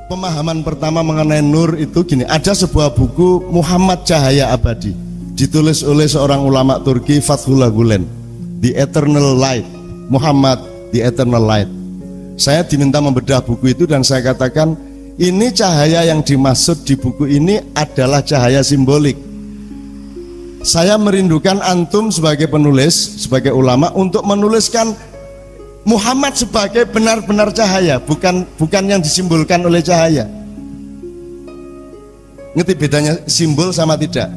Pemahaman pertama mengenai nur itu gini, ada sebuah buku Muhammad Cahaya Abadi, ditulis oleh seorang ulama Turki, Fethullah Gülen, The Eternal Light, Muhammad The Eternal Light. Saya diminta membedah buku itu dan saya katakan, ini cahaya yang dimaksud di buku ini adalah cahaya simbolik. Saya merindukan antum sebagai penulis, sebagai ulama, untuk menuliskan Muhammad sebagai benar-benar cahaya, bukan yang disimbolkan oleh cahaya. Ngerti bedanya simbol sama tidak?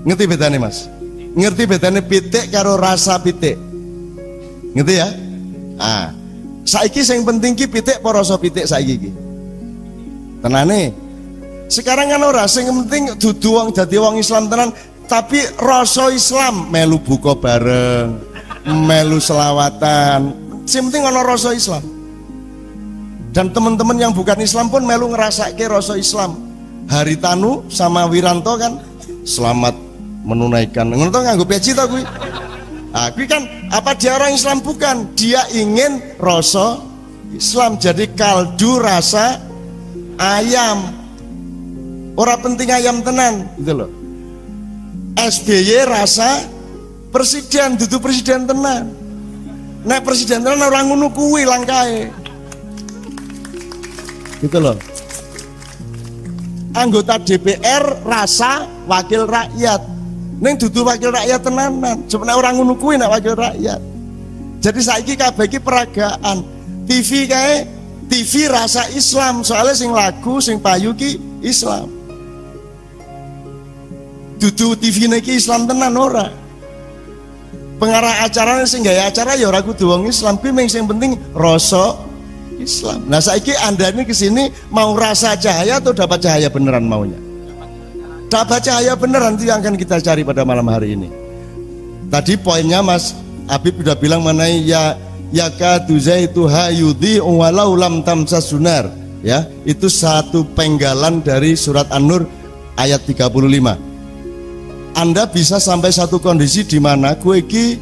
Ngerti bedanya mas? Ngerti bedanya pitik karo rasa pitik? Ngerti ya? Ah, saiki yang penting ki pitik apa rasa pitik saiki ki? Tenane. Sekarang kan ora, sing penting dudu wong dadi wong Islam tenan, tapi rasa Islam, melu buka bareng, melu selawatan, yang penting ono rasa Islam. Dan teman-teman yang bukan Islam pun melu ngerasake rasa Islam. Haritanu sama Wiranto kan selamat menunaikan, ngono to nganggo peci to kuwi. Ah kuwi kan apa dia orang Islam? Bukan, dia ingin rasa Islam. Jadi kaldu rasa ayam. Ora penting ayam tenan gitu loh. SBY rasa presiden, dudu presiden tenan. Nek presiden tenan orang ngono kuwi langkae. Gitu loh. Anggota DPR rasa wakil rakyat. Ning dudu wakil rakyat tenanan. Sebenarnya orang ngono kuwi nek wakil rakyat. Jadi saiki kabeh iki peragaan. TV kae TV rasa Islam, soalnya sing lagu sing payu ki Islam. Dudu TV niki Islam tenan ora. Pengarah acaranya sing gawe acara ya ora kudu wong Islam, kuwi mung sing penting rasa Islam. Nah saiki Anda ini kesini mau rasa cahaya atau dapat cahaya beneran maunya? Dapat cahaya beneran itu yang akan kita cari pada malam hari ini. Tadi poinnya Mas Habib sudah bilang mengenai yakadu zaitu hayudi walau lam tamsasunar, ya, itu satu penggalan dari surat An-Nur ayat 35. Anda bisa sampai satu kondisi di mana kowe iki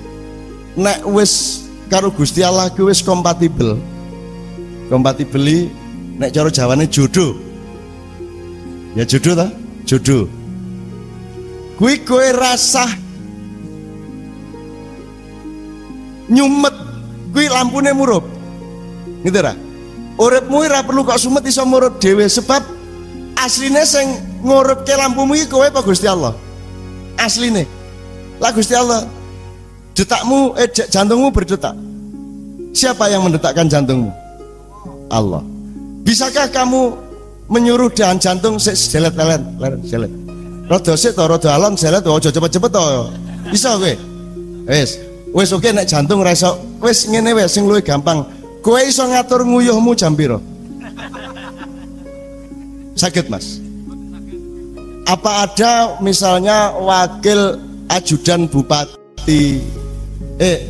nek wis karo Gusti Allah kowe wis kompatibel. Kompatibeli nek cara Jawane jodoh. Ya jodoh ta? Jodoh. Kuwi kowe rasah nyumet, kuwi lampune murup. Gitu ra? Uripmu ora perlu kok sumet iso murup dhewe, sebab asline sing ngurupke lampumu iki kowe apa Gusti Allah? Asline lah Gusti Allah. Detakmu jantungmu berdetak, siapa yang mendetakkan jantungmu? Allah. Bisakah kamu menyuruh dan jantung selet-selet rada sik to rada alon selet aja cepet-cepet to? Bisa kowe? Wis oke nek jantung ora iso, wis ngene wis sing luwih gampang. Kowe iso ngatur nguyuhmu jam pira? Sakit Mas? Apa ada misalnya wakil ajudan bupati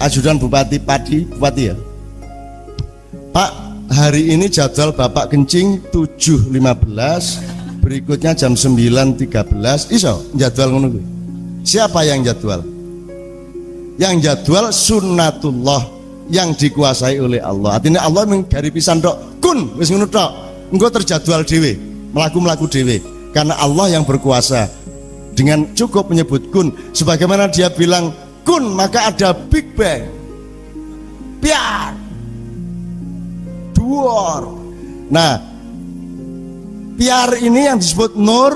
ajudan bupati Padi, bupati ya, Pak, hari ini jadwal Bapak kencing 7.15, berikutnya jam 9.13, iso jadwal ngono kuwi? Siapa yang jadwal? Yang jadwal sunnatullah yang dikuasai oleh Allah. Artinya Allah menggari pisan tok, kun wis ngono tok, engko terjadwal dhewe, mlaku-mlaku dhewe. Karena Allah yang berkuasa, dengan cukup menyebut kun, sebagaimana dia bilang kun maka ada Big Bang, piar, duor. Nah, piar ini yang disebut Nur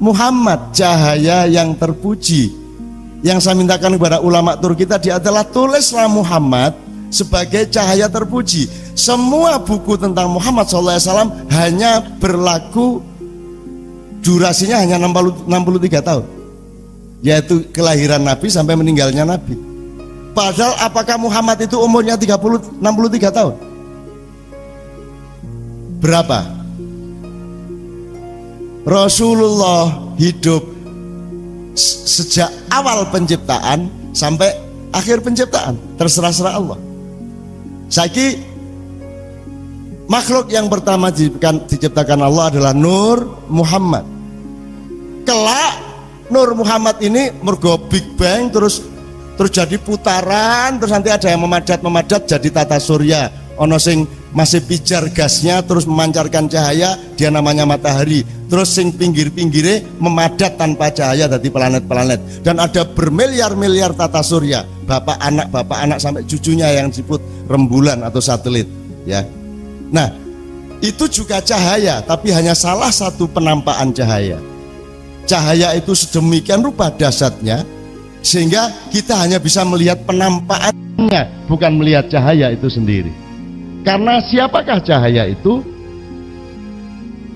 Muhammad, cahaya yang terpuji. Yang saya mintakan kepada ulama Turki tadi adalah tulislah Muhammad sebagai cahaya terpuji. Semua buku tentang Muhammad SAW hanya berlaku, durasinya hanya 63 tahun, yaitu kelahiran Nabi sampai meninggalnya Nabi. Padahal apakah Muhammad itu umurnya 63 tahun? Berapa? Rasulullah hidup sejak awal penciptaan sampai akhir penciptaan, terserah Allah. Saiki makhluk yang pertama diciptakan Allah adalah Nur Muhammad. Kelak Nur Muhammad ini mergo Big Bang terus jadi putaran, terus nanti ada yang memadat jadi tata surya, ono sing masih pijar gasnya terus memancarkan cahaya, dia namanya matahari. Terus sing pinggir-pinggirnya memadat tanpa cahaya dari planet-planet. Dan ada bermiliar-miliar tata surya, bapak anak sampai cucunya yang disebut rembulan atau satelit, ya. Nah, itu juga cahaya, tapi hanya salah satu penampakan cahaya. Cahaya itu sedemikian rupa dahsyatnya sehingga kita hanya bisa melihat penampakannya, bukan melihat cahaya itu sendiri. Karena siapakah cahaya itu?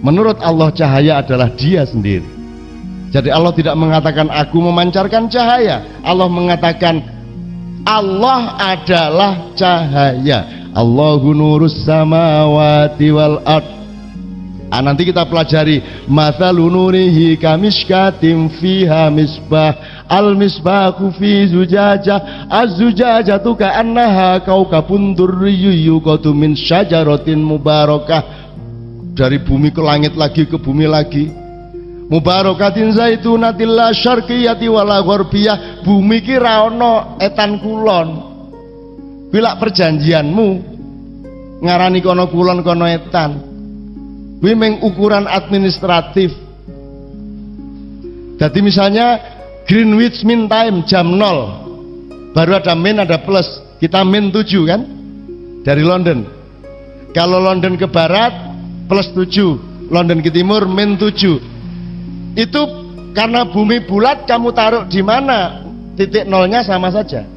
Menurut Allah, cahaya adalah Dia sendiri. Jadi Allah tidak mengatakan aku memancarkan cahaya. Allah mengatakan Allah adalah cahaya. Allahu nurus samawati wal ard. Nanti kita pelajari mathalu nurihi kamishkatim fiha misbah al misbahu fi zujajah az-zujajatu ka'annaha kaukabun durriyyu yuqadu min syajaratin mubarakah. Dari bumi ke langit lagi ke bumi lagi, mubarakatin zaitunatil la syarqiyati wala gharbiyah. Bumi ki ra ono etan kulon. Bila perjanjianmu ngarani kono kulon kono etan, kuwi meng ukuran administratif. Jadi misalnya Greenwich Mean Time jam 0, baru ada min ada plus, kita min 7 kan dari London. Kalau London ke barat plus 7, London ke timur min 7. Itu karena bumi bulat, kamu taruh di mana titik nolnya sama saja.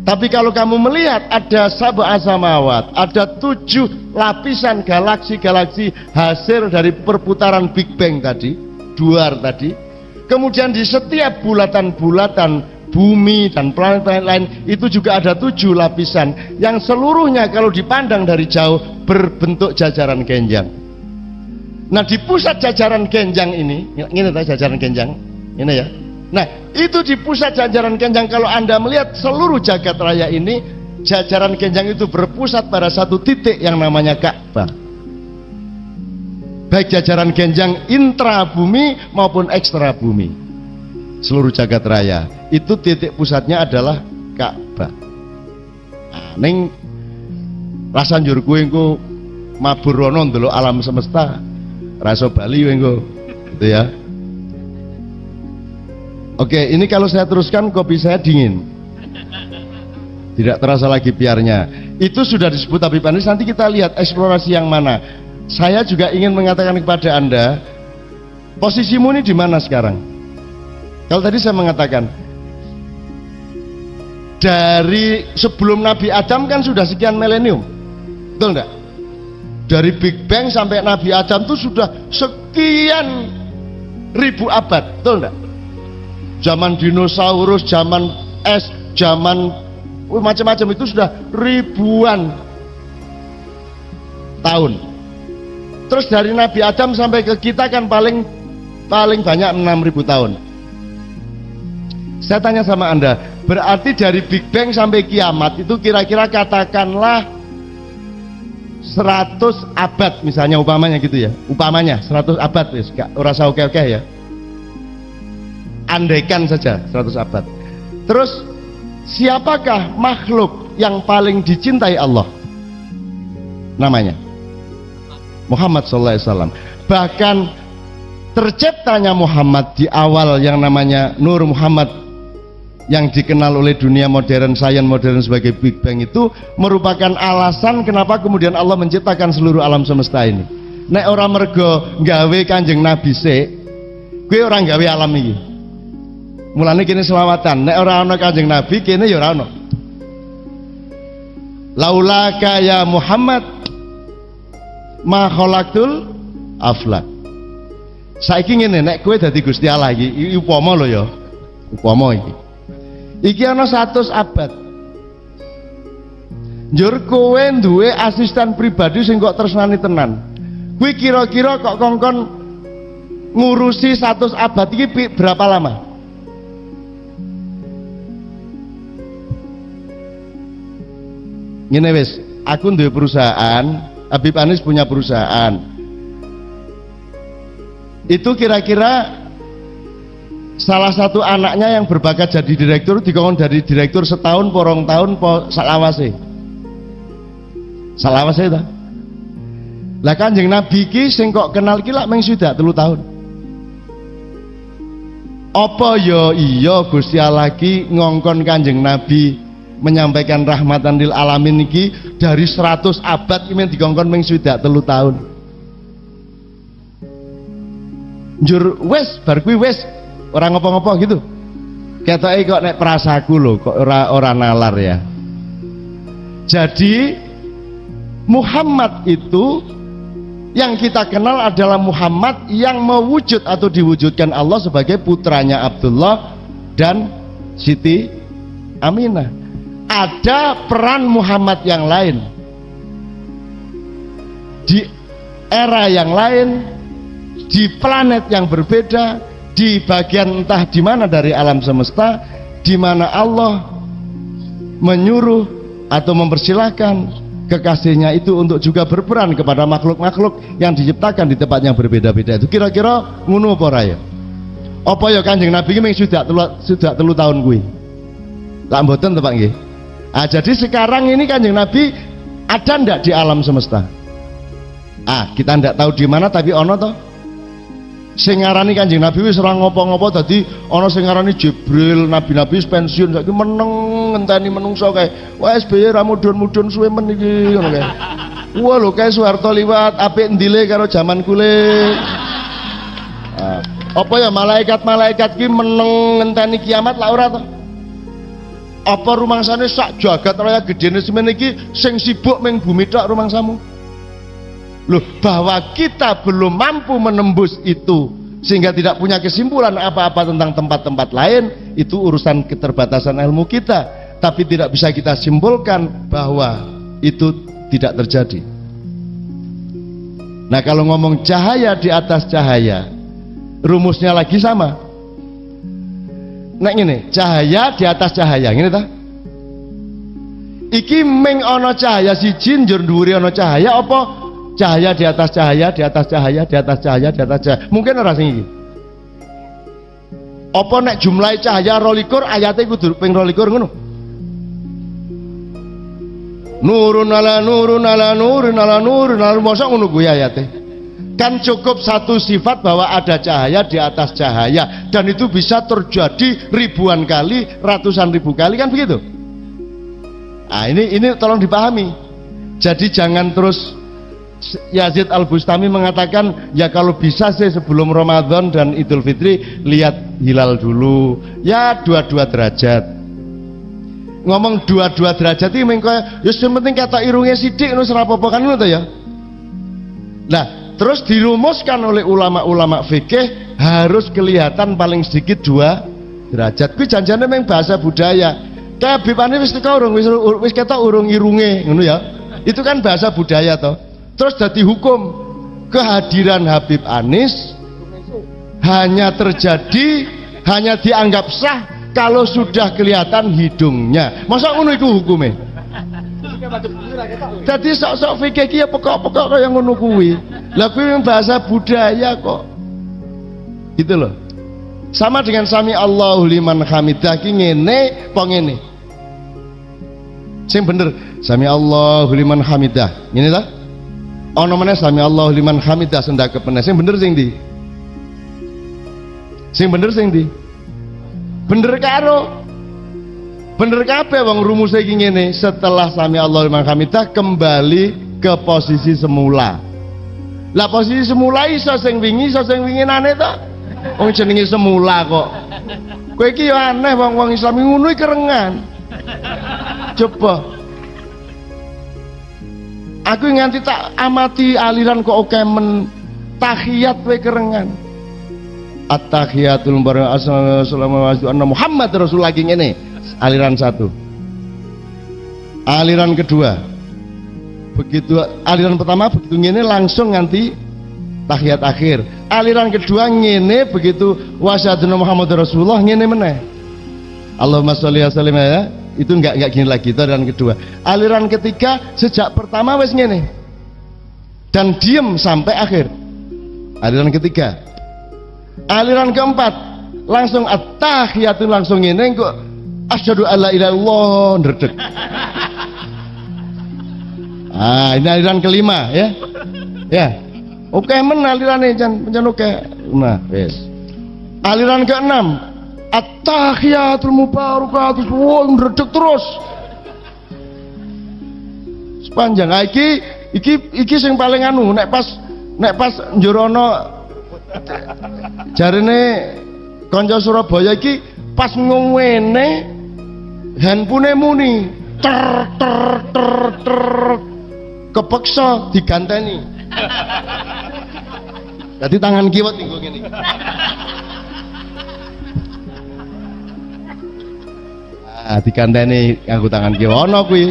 Tapi kalau kamu melihat ada sab'a samawat, ada 7 lapisan galaksi-galaksi hasil dari perputaran Big Bang tadi, duar tadi. Kemudian di setiap bulatan-bulatan bumi dan planet-planet lain itu juga ada 7 lapisan yang seluruhnya kalau dipandang dari jauh berbentuk jajaran genjang. Nah, di pusat jajaran genjang ini jajaran genjang ini ya. Nah, itu di pusat jajaran genjang, kalau Anda melihat seluruh jagat raya ini, jajaran genjang itu berpusat pada satu titik yang namanya Ka'bah. Baik jajaran genjang intra bumi maupun ekstra bumi, seluruh jagat raya itu titik pusatnya adalah Ka'bah. Ning rasa njur kowe engko mabur rono ndelok alam semesta, rasa Bali kowe engko, gitu ya. Oke, ini kalau saya teruskan kopi saya dingin, tidak terasa lagi piarnya. Itu sudah disebut Habib Anis. Nanti kita lihat eksplorasi yang mana. Saya juga ingin mengatakan kepada Anda, posisimu ini di mana sekarang? Kalau tadi saya mengatakan dari sebelum Nabi Adam kan sudah sekian milenium, betul enggak? Dari Big Bang sampai Nabi Adam itu sudah sekian ribu abad, betul enggak? Zaman dinosaurus, zaman es, zaman macam-macam itu sudah ribuan tahun. Terus dari Nabi Adam sampai ke kita kan paling banyak 6.000 tahun. Saya tanya sama Anda, berarti dari Big Bang sampai kiamat itu kira-kira katakanlah 100 abad misalnya, umpamanya gitu ya. Umpamanya 100 abad wis, gak ora usah oke-oke ya. Andaikan saja 100 abad. Terus siapakah makhluk yang paling dicintai Allah? Namanya Muhammad SAW. Bahkan terciptanya Muhammad di awal yang namanya Nur Muhammad, yang dikenal oleh dunia modern, sains modern sebagai Big Bang, itu merupakan alasan kenapa kemudian Allah menciptakan seluruh alam semesta ini. Nek ora mergo gawe Kanjeng Nabi sik, kuwi ora gawe alam iki. Mulane kene selawatan, nek ora ana Kanjeng Nabi kene ya ora ana. Laulaka ya Muhammad ma khalaqtul aflak. Saiki ngene, nek kowe dadi Gusti Allah iki upama lho ya. Upama iki. Iki ana 100 abad. Njur kowe duwe asisten pribadi sing kok tresnani tenan. Kuwi kira-kira kok kongkon ngurusi 100 abad iki berapa lama? Ngene wis, aku duwe perusahaan, Habib Anis punya perusahaan. Itu kira-kira salah satu anaknya yang berbakat jadi direktur dikongkon dari direktur setahun porong tahun salawase. Selawase ta. Lah Kanjeng Nabi ki sing kok kenal ki lak mung swidak 3 tahun. Apa ya iya Gusti Allah ki ngongkon Kanjeng Nabi menyampaikan rahmatan lil alamin niki dari 100 abad ki dikongkon mung swidak 3 tahun. Njur wis bar kuwi wis ora ngopo-ngopo gitu. Ketoke kok nek perasaku lho kok ora nalar ya. Jadi Muhammad itu yang kita kenal adalah Muhammad yang mewujud atau diwujudkan Allah sebagai putranya Abdullah dan Siti Aminah. Ada peran Muhammad yang lain di era yang lain, di planet yang berbeda, di bagian entah di mana dari alam semesta, di mana Allah menyuruh atau mempersilahkan kekasihnya itu untuk juga berperan kepada makhluk-makhluk yang diciptakan di tempat yang berbeda-beda. Itu kira-kira ngono apa ora ya? Apa ya Kanjeng Nabi ki mung sudah 3 tahun kuwi? Lah mboten to Pak nggih. Ah jadi sekarang ini Kanjeng Nabi ada ndak di alam semesta? Ah, kita ndak tahu di mana tapi ono to. Sing ngarani Kanjeng Nabi wis ora ngopo-ngopo dadi ana sing ngarani Jibril, nabi-nabi wis pensiun saiki meneng ngenteni menungso kae. Wah SBY ra mudhun-mudhun suwe men iki ngono kae. Wah lho kae Soeharto liwat apik ndile karo jaman kule. Apa ya malaikat-malaikat ki meneng ngenteni kiamat lah ora to? Apa rumangsane sak jagat raya gedene semene iki sing sibuk ming bumi tok rumangsamu? Loh, bahwa kita belum mampu menembus itu sehingga tidak punya kesimpulan apa-apa tentang tempat-tempat lain, itu urusan keterbatasan ilmu kita, tapi tidak bisa kita simpulkan bahwa itu tidak terjadi. Nah kalau ngomong cahaya di atas cahaya, rumusnya lagi sama. Nah ini cahaya di atas cahaya, ini ta? Iki meng ono cahaya siji njur dhuwure ono cahaya apa? Cahaya di atas cahaya, di atas cahaya, di atas cahaya, di atas cahaya. Mungkin ora sing iki. Apa nek jumlah cahaya 22 ayate kudu ping 22 ngono? Nurun ala nurun ala nurun ala nurun ala mosok ngono kuwi ayate. Kan cukup satu sifat bahwa ada cahaya di atas cahaya dan itu bisa terjadi ribuan kali, ratusan ribu kali kan begitu. Nah, ini tolong dipahami. Jadi jangan terus Yazid Al-Bustami mengatakan ya kalau bisa sih sebelum Ramadan dan Idul Fitri lihat hilal dulu ya 22 derajat. Ngomong 22 derajat itu mengko ya yang penting kata irungnya sidik nu serapopo kan ngono ya. Nah terus dirumuskan oleh ulama-ulama fikih harus kelihatan paling sedikit 2 derajat. Kuwi janjane meng bahasa budaya. Kayak bibane wis teko urung wis ketok urung irunge ngono ya. Itu kan bahasa budaya toh. Terus jadi hukum kehadiran Habib Anis hanya dianggap sah kalau sudah kelihatan hidungnya. Masa ngono iku hukume? Jadi sok-sok fikih ki ya pokok-pokok kaya ngono kuwi. Lah kuwi bahasa budaya kok. Gitu loh. Sama dengan sami Allahu liman hamidah ki ngene apa ngene? Sing bener sami Allahu liman hamidah. Ngene ta? Ono meneh sami Allahu liman hamidah sendak kepenes. Sing bener sing ndi? Sing bener sing ndi? Bener karo. Bener kabeh wong rumuse iki ngene, setelah sami Allahu liman hamidah kembali ke posisi semula. Lah posisi semula iso sing wingi aneh ta? Wong jenenge semula kok. Kowe iki yo aneh wong-wong Islam ngono iki kerengan. Coba aku nganti tak amati aliran kok oke men tahiyat we kerengan. At-tahiyatul barang assalamu alaikum Muhammad Rasul lagi ngene. Aliran satu. Aliran kedua. Begitu aliran pertama begitu ngene langsung nganti tahiyat akhir. Aliran kedua ngene begitu wasyaduna Muhammad Rasulullah ngene meneh. Allahumma sholli wa sallim ya. Itu enggak gini lagi, itu aliran kedua. Aliran ketiga sejak pertama wes ngene dan diem sampai akhir. Aliran ketiga. Aliran keempat langsung at-tahiyatu langsung ngene kok asyhadu alla ilaha illallah ndredeg. Ah, ini aliran kelima ya. Ya. Oke men alirannya jan oke. Nah, wis. Aliran keenam, at-tahiyatul mubarakatuh. Wow, ndredeg terus. Sepanjang iki sing paling anu nek pas njurono jarine kanca Surabaya iki pas ngene handphone muni ter kepeksa diganteni. Jadi tangan kiwat nggo ngene. Ah diganteni nganggo tangan kiwa ana kuwi.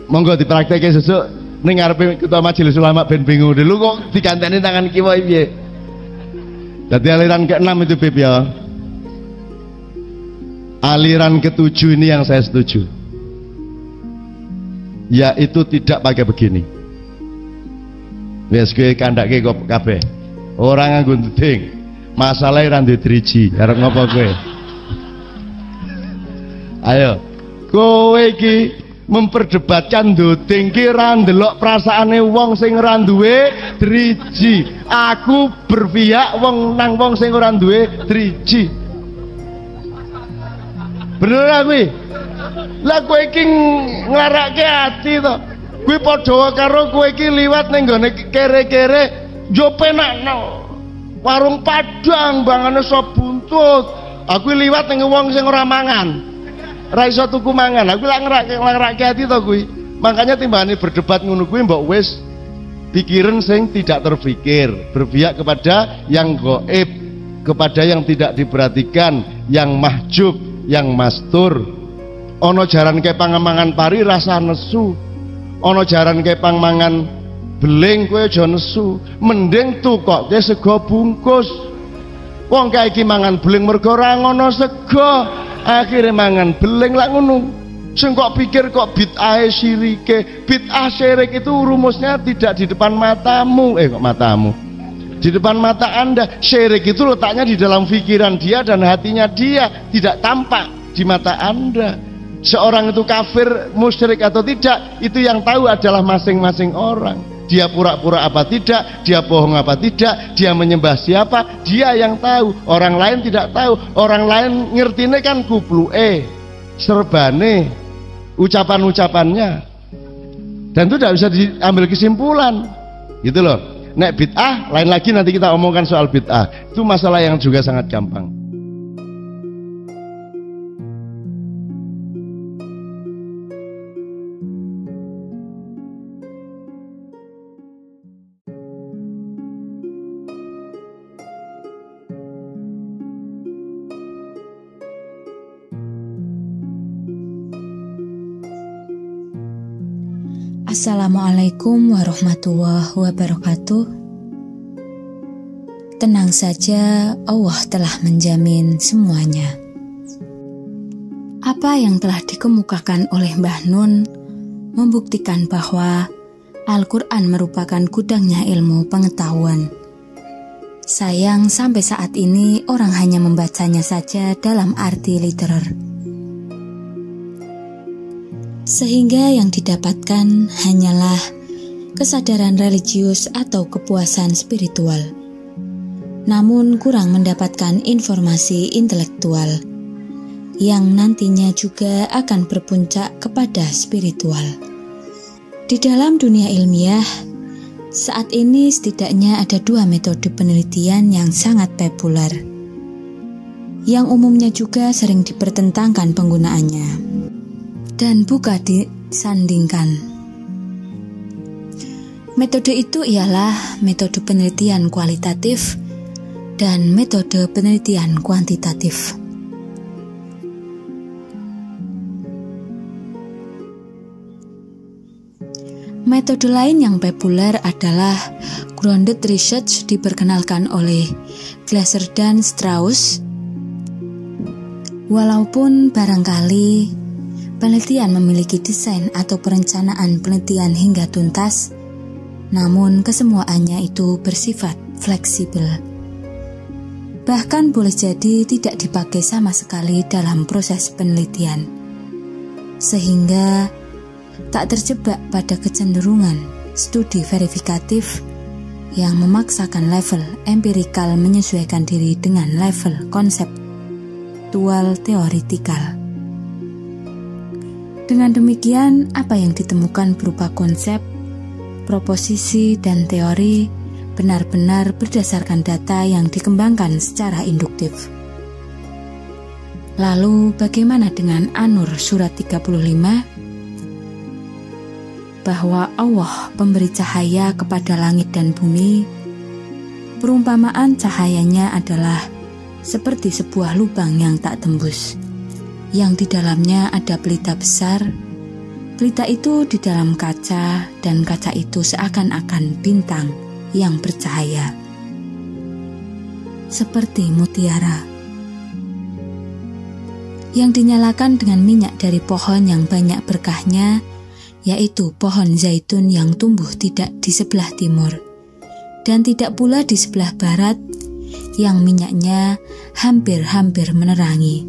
Monggo dipraktekke sesuk ning ngarepe ketua majelis ulama ben bingung dulu kok diganteni tangan kiwa piye. Jadi aliran ke-6 itu Bib ya. Aliran ke-7 ini yang saya setuju. Yaitu tidak pakai begini. Wes kowe kandhake kok kabeh. Ora nganggo ndeding. Masalahe ra duwe driji, arep ngopo kowe? Ayo. Kowe iki memperdebatkan ndeding ki ra ndelok perasaane wong sing ora duwe driji. Aku berpihak wong sing ora duwe driji. Bener ra kuwi? Lah kowe iki nglarake ati to. Kuwi padha karo kowe iki liwat ning gone kere-kere yo penakno. Warung Padang bangane sop buntut. Aku liwat ning wong sing ora mangan. Ra iso tuku mangan. Aku lak ngerake ati to kuwi. Makanya timbangane berdebat ngono kuwi mbok wis pikiran sing tidak terpikir, berpihak kepada yang gaib, kepada yang tidak diperhatikan, yang mahjub, yang mastur. Ono jaran ke pangamangan pari rasa nesu. Ono jaran ke pangamangan beling kowe aja nesu. Mending tukokke sego bungkus. Wong kae iki mangan beling mergo ora ngono sego. Akhirnya mangan beling lak ngono. Sing kok pikir kok bid'ah syirike. Bid'ah syirik itu rumusnya tidak di depan matamu. Kok matamu? Di depan mata Anda. Syirik itu letaknya di dalam pikiran dia dan hatinya dia, tidak tampak di mata Anda. Seorang itu kafir, musyrik atau tidak, itu yang tahu adalah masing-masing orang. Dia pura-pura apa tidak, dia bohong apa tidak, dia menyembah siapa, dia yang tahu. Orang lain tidak tahu. Orang lain ngertine kan kupluke, serbane, ucapan-ucapannya. Dan itu tidak bisa diambil kesimpulan. Gitu loh. Nek bid'ah, lain lagi nanti kita omongkan soal bid'ah. Itu masalah yang juga sangat gampang. Assalamualaikum warahmatullahi wabarakatuh. Tenang saja, Allah telah menjamin semuanya. Apa yang telah dikemukakan oleh Mbah Nun membuktikan bahwa Al-Quran merupakan gudangnya ilmu pengetahuan. Sayang sampai saat ini orang hanya membacanya saja dalam arti literer. Sehingga yang didapatkan hanyalah kesadaran religius atau kepuasan spiritual. Namun kurang mendapatkan informasi intelektual yang nantinya juga akan berpuncak kepada spiritual. Di dalam dunia ilmiah, saat ini setidaknya ada 2 metode penelitian yang sangat populer, yang umumnya juga sering dipertentangkan penggunaannya dan bukan disandingkan. Metode itu ialah metode penelitian kualitatif dan metode penelitian kuantitatif. Metode lain yang populer adalah grounded research, diperkenalkan oleh Glasser dan Strauss. Walaupun barangkali penelitian memiliki desain atau perencanaan penelitian hingga tuntas, namun kesemuaannya itu bersifat fleksibel. Bahkan boleh jadi tidak dipakai sama sekali dalam proses penelitian. Sehingga tak terjebak pada kecenderungan studi verifikatif yang memaksakan level empirikal menyesuaikan diri dengan level konseptual teoritikal. Dengan demikian, apa yang ditemukan berupa konsep, proposisi, dan teori benar-benar berdasarkan data yang dikembangkan secara induktif. Lalu bagaimana dengan An-Nur surat 35? Bahwa Allah pemberi cahaya kepada langit dan bumi. Perumpamaan cahayanya adalah seperti sebuah lubang yang tak tembus, yang di dalamnya ada pelita besar. Pelita itu di dalam kaca, dan kaca itu seakan-akan bintang yang bercahaya, seperti mutiara, yang dinyalakan dengan minyak dari pohon yang banyak berkahnya, yaitu pohon zaitun yang tumbuh tidak di sebelah timur, dan tidak pula di sebelah barat, yang minyaknya hampir-hampir menerangi.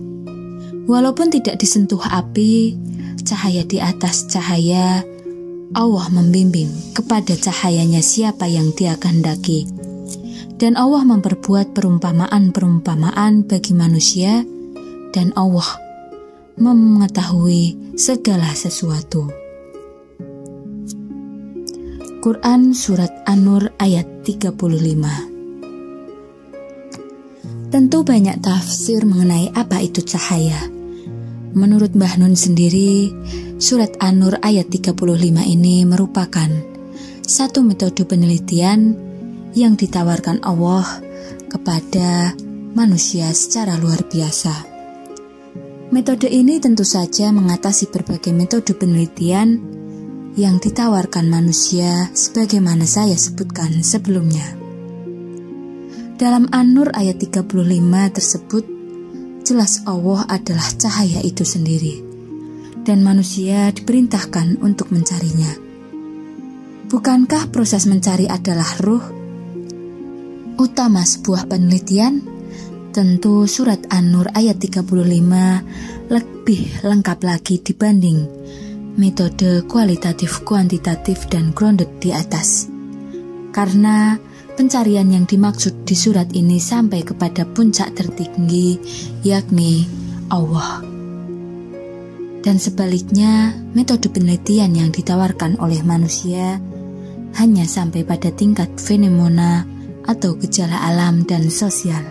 Walaupun tidak disentuh api, cahaya di atas cahaya, Allah membimbing kepada cahayanya siapa yang Dia kehendaki. Dan Allah memperbuat perumpamaan-perumpamaan bagi manusia, dan Allah mengetahui segala sesuatu. Quran Surat An-Nur ayat 35. Tentu banyak tafsir mengenai apa itu cahaya. Menurut Mbah Nun sendiri, Surat An-Nur ayat 35 ini merupakan satu metode penelitian yang ditawarkan Allah kepada manusia secara luar biasa. Metode ini tentu saja mengatasi berbagai metode penelitian yang ditawarkan manusia sebagaimana saya sebutkan sebelumnya. Dalam An-Nur ayat 35 tersebut, jelas Allah adalah cahaya itu sendiri, dan manusia diperintahkan untuk mencarinya. Bukankah proses mencari adalah ruh utama sebuah penelitian? Tentu surat An-Nur ayat 35 lebih lengkap lagi dibanding metode kualitatif, kuantitatif, dan grounded di atas. Karena pencarian yang dimaksud di surat ini sampai kepada puncak tertinggi, yakni Allah. Dan sebaliknya, metode penelitian yang ditawarkan oleh manusia hanya sampai pada tingkat fenomena atau gejala alam dan sosial,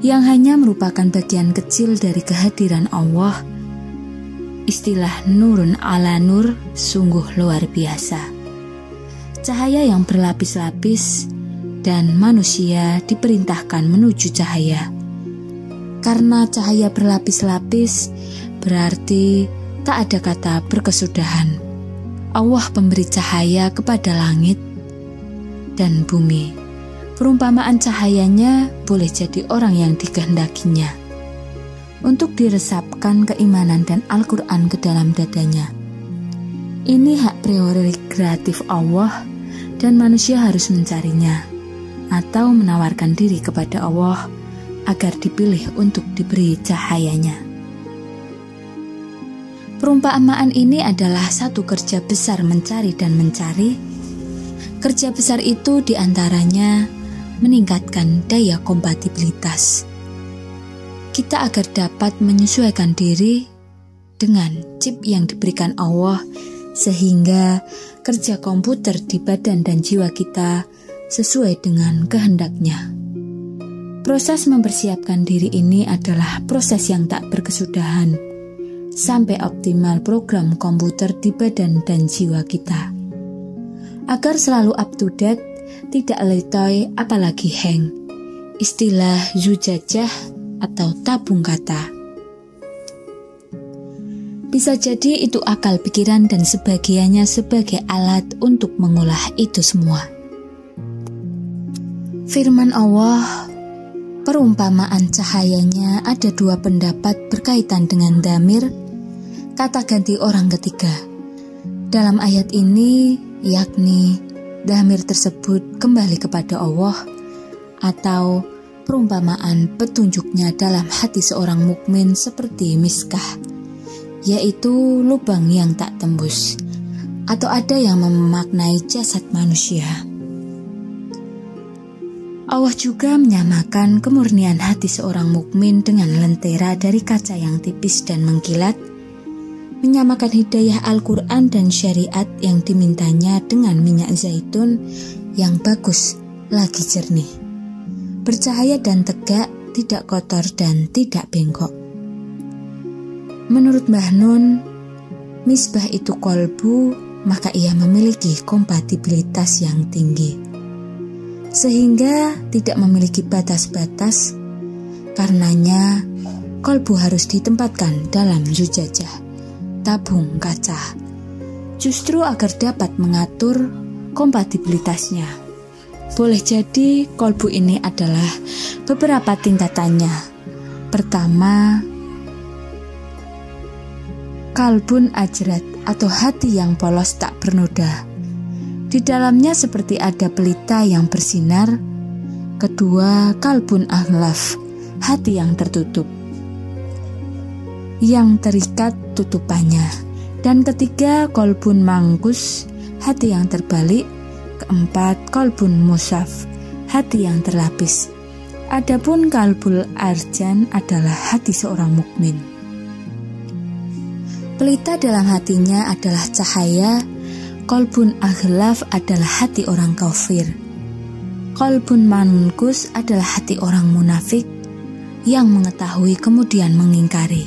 yang hanya merupakan bagian kecil dari kehadiran Allah. Istilah nurun ala nur sungguh luar biasa. Cahaya yang berlapis-lapis, dan manusia diperintahkan menuju cahaya. Karena cahaya berlapis-lapis, berarti tak ada kata berkesudahan. Allah pemberi cahaya kepada langit dan bumi. Perumpamaan cahayanya boleh jadi orang yang dikehendakinya untuk diresapkan keimanan dan Al-Quran ke dalam dadanya. Ini hak prerogatif Allah, dan manusia harus mencarinya atau menawarkan diri kepada Allah agar dipilih untuk diberi cahayanya. Perumpamaan ini adalah satu kerja besar mencari dan mencari. Kerja besar itu diantaranya meningkatkan daya kompatibilitas kita agar dapat menyesuaikan diri dengan chip yang diberikan Allah, sehingga kerja komputer di badan dan jiwa kita sesuai dengan kehendaknya. Proses mempersiapkan diri ini adalah proses yang tak berkesudahan, sampai optimal program komputer di badan dan jiwa kita, agar selalu up to date, tidak letoy apalagi hang. Istilah zujajah atau tabung kata. Bisa jadi itu akal pikiran dan sebagiannya sebagai alat untuk mengolah itu semua. Firman Allah, perumpamaan cahayanya ada dua pendapat berkaitan dengan damir, kata ganti orang ketiga. Dalam ayat ini, yakni damir tersebut kembali kepada Allah, atau perumpamaan petunjuknya dalam hati seorang mukmin seperti miskah yaitu lubang yang tak tembus, atau ada yang memaknai jasad manusia. Allah juga menyamakan kemurnian hati seorang mukmin dengan lentera dari kaca yang tipis dan mengkilat, menyamakan hidayah Al-Quran dan syariat yang dimintanya dengan minyak zaitun yang bagus lagi jernih, bercahaya dan tegak, tidak kotor dan tidak bengkok. Menurut Mbah Nun, misbah itu kolbu, maka ia memiliki kompatibilitas yang tinggi, sehingga tidak memiliki batas-batas. Karenanya kolbu harus ditempatkan dalam zujajah, tabung kaca, justru agar dapat mengatur kompatibilitasnya. Boleh jadi kolbu ini adalah beberapa tingkatannya. Pertama, kalbun ajrat atau hati yang polos tak bernoda. Di dalamnya seperti ada pelita yang bersinar. Kedua, kalbun aghlaf, hati yang tertutup, yang terikat tutupannya. Dan ketiga, kolbun mangkus, hati yang terbalik. Keempat, kolbun musaf, hati yang terlapis. Adapun kalbul arjan adalah hati seorang mukmin. Pelita dalam hatinya adalah cahaya. Kolbun aghlaf adalah hati orang kafir. Kolbun mankus adalah hati orang munafik yang mengetahui kemudian mengingkari.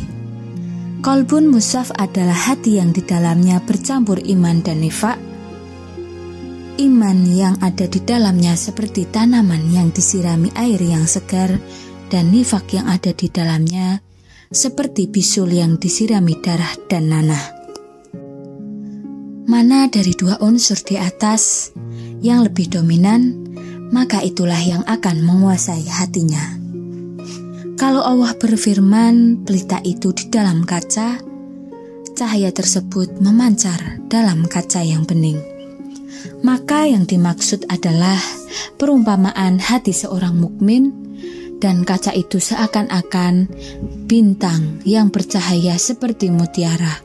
Kolbun musaf adalah hati yang di dalamnya bercampur iman dan nifak. Iman yang ada di dalamnya seperti tanaman yang disirami air yang segar, dan nifak yang ada di dalamnya seperti bisul yang disirami darah dan nanah. Mana dari dua unsur di atas yang lebih dominan, maka itulah yang akan menguasai hatinya. Kalau Allah berfirman, pelita itu di dalam kaca, cahaya tersebut memancar dalam kaca yang bening. Maka yang dimaksud adalah perumpamaan hati seorang mukmin, dan kaca itu seakan-akan bintang yang bercahaya seperti mutiara.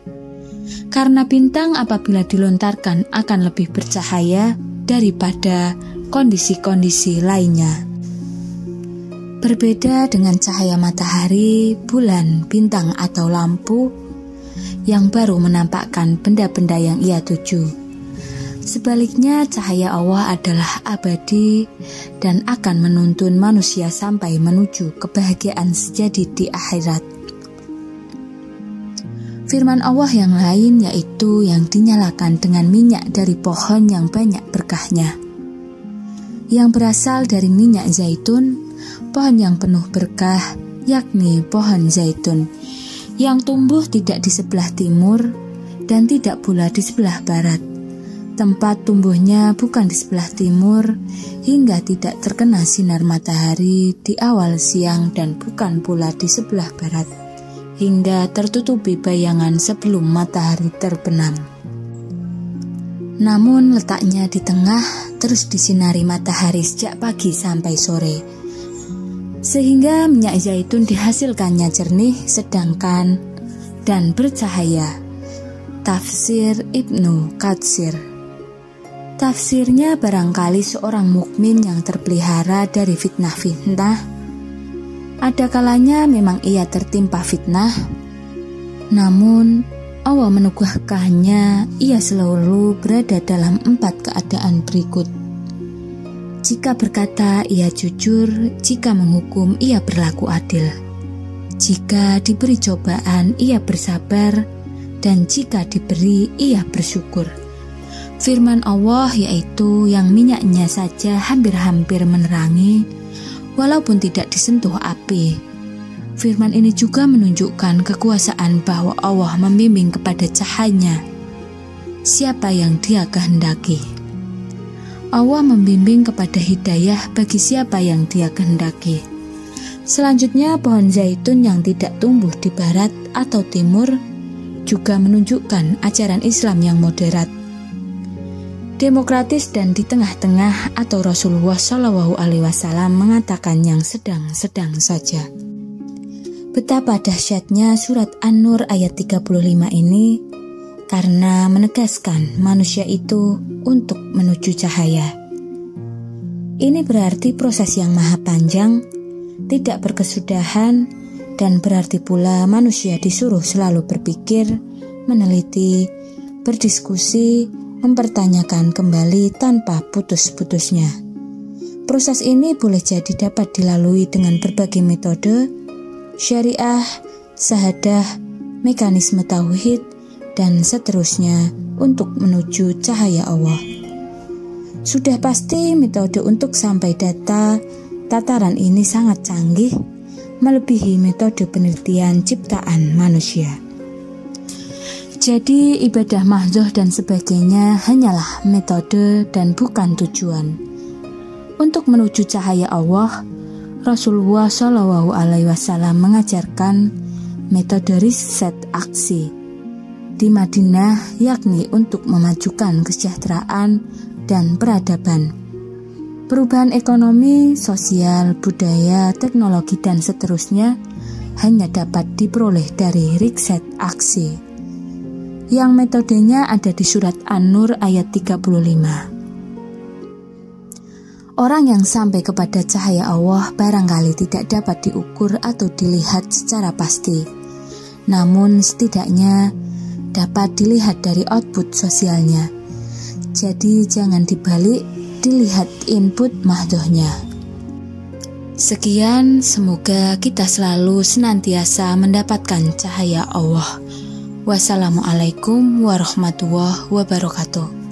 Karena bintang apabila dilontarkan akan lebih bercahaya daripada kondisi-kondisi lainnya. Berbeda dengan cahaya matahari, bulan, bintang atau lampu yang baru menampakkan benda-benda yang ia tuju. Sebaliknya, cahaya Allah adalah abadi dan akan menuntun manusia sampai menuju kebahagiaan sejati di akhirat. Firman Allah yang lain yaitu yang dinyalakan dengan minyak dari pohon yang banyak berkahnya, yang berasal dari minyak zaitun, pohon yang penuh berkah, yakni pohon zaitun, yang tumbuh tidak di sebelah timur dan tidak pula di sebelah barat. Tempat tumbuhnya bukan di sebelah timur hingga tidak terkena sinar matahari di awal siang, dan bukan pula di sebelah barat hingga tertutupi bayangan sebelum matahari terbenam. Namun letaknya di tengah, terus disinari matahari sejak pagi sampai sore, sehingga minyak zaitun dihasilkannya jernih, sedangkan dan bercahaya. Tafsir Ibnu Katsir. Tafsirnya, barangkali seorang mukmin yang terpelihara dari fitnah-fitnah, ada kalanya memang ia tertimpa fitnah, namun Allah menuguhkannya ia selalu berada dalam 4 keadaan berikut. Jika berkata, ia jujur; jika menghukum, ia berlaku adil; jika diberi cobaan, ia bersabar; dan jika diberi, ia bersyukur. Firman Allah yaitu yang minyaknya saja hampir-hampir menerangi, walaupun tidak disentuh api. Firman ini juga menunjukkan kekuasaan bahwa Allah membimbing kepada cahayanya siapa yang Dia kehendaki. Allah membimbing kepada hidayah bagi siapa yang Dia kehendaki. Selanjutnya, pohon zaitun yang tidak tumbuh di barat atau timur juga menunjukkan ajaran Islam yang moderat, demokratis dan di tengah-tengah, atau Rasulullah SAW mengatakan yang sedang-sedang saja. Betapa dahsyatnya surat An-Nur ayat 35 ini karena menegaskan manusia itu untuk menuju cahaya. Ini berarti proses yang maha panjang, tidak berkesudahan, dan berarti pula manusia disuruh selalu berpikir, meneliti, berdiskusi, mempertanyakan kembali tanpa putus-putusnya. Proses ini boleh jadi dapat dilalui dengan berbagai metode, syariah, sahadah, mekanisme tauhid, dan seterusnya untuk menuju cahaya Allah. Sudah pasti metode untuk sampai tataran ini sangat canggih, melebihi metode penelitian ciptaan manusia. Jadi ibadah mahdoh dan sebagainya hanyalah metode dan bukan tujuan. Untuk menuju cahaya Allah, Rasulullah SAW mengajarkan metode riset aksi di Madinah, yakni untuk memajukan kesejahteraan dan peradaban, perubahan ekonomi, sosial, budaya, teknologi, dan seterusnya hanya dapat diperoleh dari riset aksi yang metodenya ada di surat An-Nur ayat 35. Orang yang sampai kepada cahaya Allah barangkali tidak dapat diukur atau dilihat secara pasti, namun setidaknya dapat dilihat dari output sosialnya. Jadi jangan dibalik, dilihat input mahdohnya. Sekian, semoga kita selalu senantiasa mendapatkan cahaya Allah. Wassalamualaikum warahmatullahi wabarakatuh.